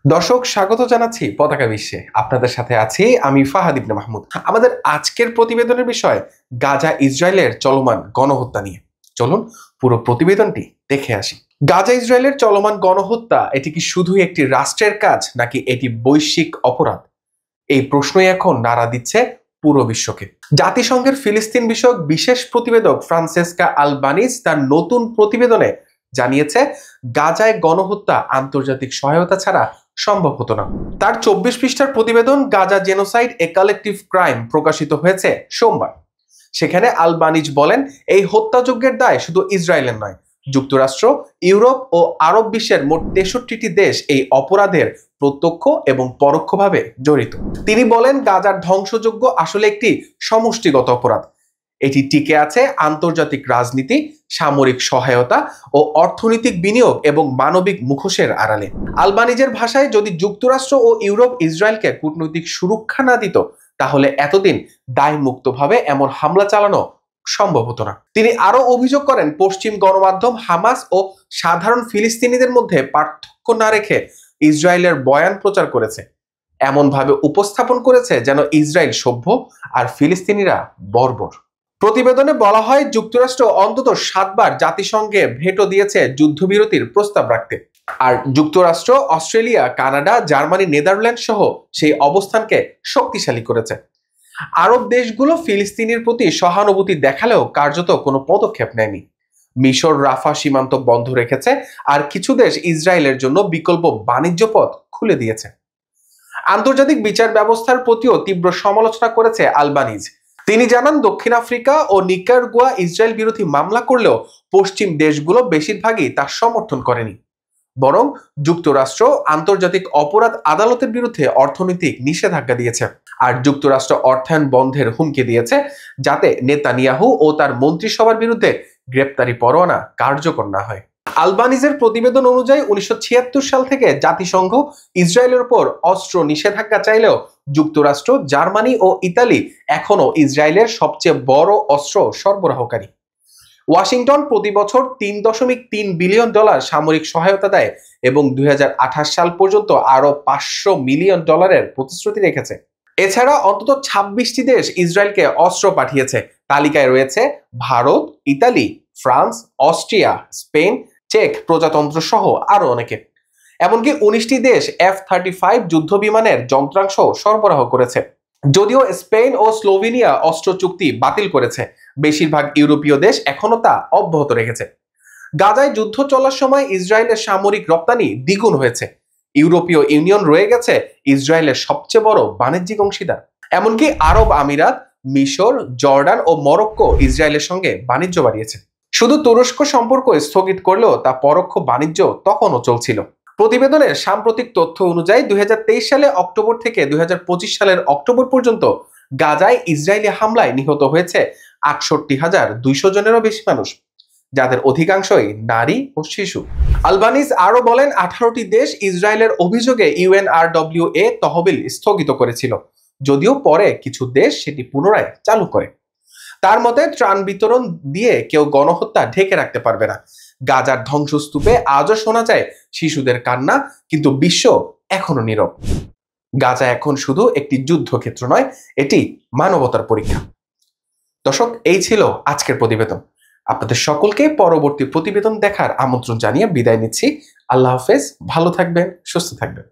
দর্শক স্বাগত জানাচ্ছি পতাকা বিশ্বে। আপনাদের সাথে আছি আমি ফাহাদ ইবনে মাহমুদ। আমাদের আজকের প্রতিবেদনের বিষয় গাজা ইসরায়েলের চলমান গণহত্যা নিয়ে। চলুন পুরো প্রতিবেদনটি দেখে আসি। গাজা ইসরায়েলের চলমান গণহত্যা এটি কি শুধুই একটি রাষ্ট্রের কাজ নাকি এটি বৈশ্বিক অপরাধ? এই প্রশ্নই এখন নাড়া দিচ্ছে পুরো বিশ্বকে। জাতিসংঘের ফিলিস্তিন বিষয়ক বিশেষ প্রতিবেদক ফ্রান্সেসকা আলবানিজ তার নতুন প্রতিবেদনে জানিয়েছে গাজায় গণহত্যা আন্তর্জাতিক সহায়তা ছাড়া সম্ভব হতো না। তার 24 পৃষ্ঠার প্রতিবেদন Gaza genocide a collective crime প্রকাশিত হয়েছে সোমবার। সেখানে আলবানিজ বলেন, এই হত্যাযজ্ঞের দায় শুধু ইসরায়েলের নয়, যুক্তরাষ্ট্র, ইউরোপ ও আরব বিশ্বের মোট 63টি দেশ এই অপরাধের প্রত্যক্ষ এবং পরোক্ষভাবে জড়িত। তিনি বলেন, গাজার ধ্বংসযজ্ঞ আসলে একটি সমষ্টিগত অপরাধ। এটি টিকে আছে আন্তর্জাতিক রাজনীতি, সামরিক সহায়তা ও অর্থনৈতিক বিনিয়োগ এবং মানবিক মুখোশের আড়ালে। আলবানিজের ভাষায়, যদি যুক্তরাষ্ট্র ও ইউরোপ ইসরায়েলকে কূটনৈতিক সুরক্ষা না দিত তাহলে এতদিন দায়মুক্তভাবে এমন হামলা চালানো সম্ভব হতো না। তিনি আরো অভিযোগ করেন, পশ্চিম গণমাধ্যম হামাস ও সাধারণ ফিলিস্তিনিদের মধ্যে পার্থক্য না রেখে ইসরায়েলের বয়ান প্রচার করেছে, এমনভাবে উপস্থাপন করেছে যেন ইসরায়েল সভ্য আর ফিলিস্তিনিরা বর্বর। প্রতিবেদনে বলা হয়, যুক্তরাষ্ট্র অন্তত 7 বার জাতিসংঘে ভেটো দিয়েছে যুদ্ধবিরতির প্রস্তাব রাখতে, আর যুক্তরাষ্ট্র, অস্ট্রেলিয়া, কানাডা, জার্মানি, নেদারল্যান্ড সহ সেই অবস্থানকে শক্তিশালী করেছে। আরব দেশগুলো ফিলিস্তিনের প্রতি সহানুভূতি দেখালেও কার্যত কোনো পদক্ষেপ নেয়নি। মিশর রাফা সীমান্ত বন্ধ রেখেছে, আর কিছু দেশ ইসরায়েলের জন্য বিকল্প বাণিজ্য পথ খুলে দিয়েছে। আন্তর্জাতিক বিচার ব্যবস্থার প্রতিও তীব্র সমালোচনা করেছে আলবানিজ। তিনি জানান, দক্ষিণ আফ্রিকা ও নিকারাগুয়া ইসরায়েল বিরোধী মামলা করলেও পশ্চিম দেশগুলো বেশিরভাগই তা সমর্থন করেনি, বরং যুক্তরাষ্ট্র আন্তর্জাতিক অপরাধ আদালতের বিরুদ্ধে অর্থনৈতিক নিষেধাজ্ঞা দিয়েছে, আর যুক্তরাষ্ট্র অর্থায়ন বন্ধের হুমকি দিয়েছে যাতে নেতানিয়াহু ও তার মন্ত্রিসভার বিরুদ্ধে গ্রেপ্তারি পরোয়ানা কার্যকর না হয়। আলবানিজের প্রতিবেদন অনুযায়ী 1976 সাল থেকে জাতিসংঘ ইসরায়েলের উপর অস্ত্র নিষেধাজ্ঞা চাইলেও যুক্তরাষ্ট্র, জার্মানি ও ইতালি এখনো ইসরায়েলের সবচেয়ে বড় অস্ত্র সরবরাহকারী। ওয়াশিংটন প্রতি বছর $3.3 বিলিয়ন সামরিক সহায়তা দেয় এবং 2028 সাল পর্যন্ত আরো $500 মিলিয়ন প্রতিশ্রুতি রেখেছে। এছাড়া অন্তত 26টি দেশ ইসরায়েলকে অস্ত্র পাঠিয়েছে। তালিকায় রয়েছে Bharat, Italy, France, Austria, Spain, চেক প্রজাতন্ত্র সহ আরো অনেকে। এমনকি 19টি দেশ F-35 যুদ্ধ বিমানের যন্ত্রাংশ সরবরাহ করেছে। যদিও স্পেন ও স্লোভেনিয়া অস্ত্র চুক্তি বাতিল করেছে, বেশিরভাগ ইউরোপীয় দেশ এখনো তা অব্যাহত রেখেছে। গাজায় যুদ্ধ চলার সময় ইসরায়েলের সামরিক রপ্তানি দ্বিগুণ হয়েছে। ইউরোপীয় ইউনিয়ন রয়ে গেছে ইসরায়েলের সবচেয়ে বড় বাণিজ্যিক অংশীদার। এমনকি আরব আমিরাত, মিশর, জর্ডান ও মরক্কো ইসরায়েলের সঙ্গে বাণিজ্য বাড়িয়েছে। শুধু তুরস্ক সম্পর্ক স্থগিত করলেও তা পরোক্ষ বাণিজ্য তখনও চলছিল। প্রতিবেদনের সাম্প্রতিক তথ্য অনুযায়ী 2023 সালে অক্টোবর থেকে 2025 সালের অক্টোবর পর্যন্ত গাজায় ইসরায়েলি হামলায় নিহত হয়েছে 68,200 জনেরও বেশি মানুষ, যাদের অধিকাংশই নারী ও শিশু। আলবানিজ আরো বলেন, 18টি দেশ ইসরায়েলের অভিযোগে UNRWA তহবিল স্থগিত করেছিল, যদিও পরে কিছু দেশ সেটি পুনরায় চালু করে। তার মতে, ত্রাণ বিতরণ দিয়ে কেউ গণহত্যা ঢেকে রাখতে পারবে না। গাজার ধ্বংসস্তূপে আজও শোনা যায় শিশুদের কান্না, কিন্তু বিশ্ব এখনো নীরব। গাজা এখন শুধু একটি যুদ্ধক্ষেত্র নয়, এটি মানবতার পরীক্ষা। দর্শক, এই ছিল আজকের প্রতিবেদন। আপনাদের সকলকে পরবর্তী প্রতিবেদন দেখার আমন্ত্রণ জানিয়ে বিদায় নিচ্ছি। আল্লাহ হাফেজ, ভালো থাকবেন, সুস্থ থাকবেন।